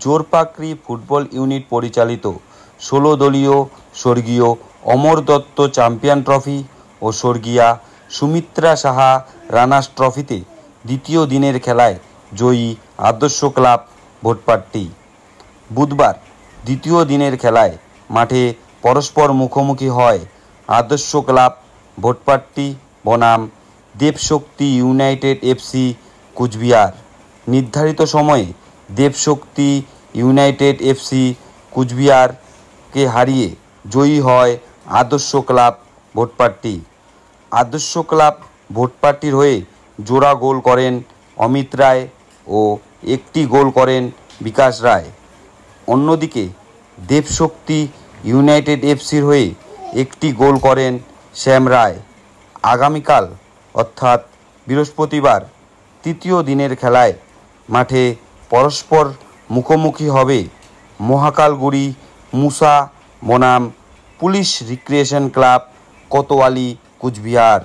জোরপাকড়ি football unit পরিচালিত ১৬ দলীয় স্বর্গীয় অমর দত্ত চ্যাম্পিয়ন ট্রফি ও স্বর্গীয়া সুমিত্রা সাহা রানার্স ট্রফিতে দ্বিতীয় দিনের খেলায় জয়ী আদর্শ ক্লাব ভোটপাট্টি। বুধবার দ্বিতীয় দিনের খেলায় মাঠে পরস্পর মুখোমুখি হয় আদর্শ ক্লাব ভোটপাট্টি বনাম দেবশক্তি ইউনাইটেড এফসি কুচবিহার। নির্ধারিত সময়ে দেবশক্তি ইউনাইটেড এফসি কুচবিহারকে হারিয়ে জয়ী হয় আদর্শ ক্লাব ভোটপাট্টি। আদর্শ ক্লাব ভোটপাট্টির হয়ে জোড়া গোল করেন অমিত রায় ও একটি গোল করেন বিকাশ রায়। অন্যদিকে দেবশক্তি ইউনাইটেড এফসির হয়ে একটি গোল করেন শ্যাম রায়। আগামীকাল অর্থাৎ বৃহস্পতিবার তৃতীয় দিনের খেলায় মাঠে পরস্পর মুখোমুখি হবে মহাকালগুড়ি মুসা বনাম police recreation club Kotwali Cooch Behar.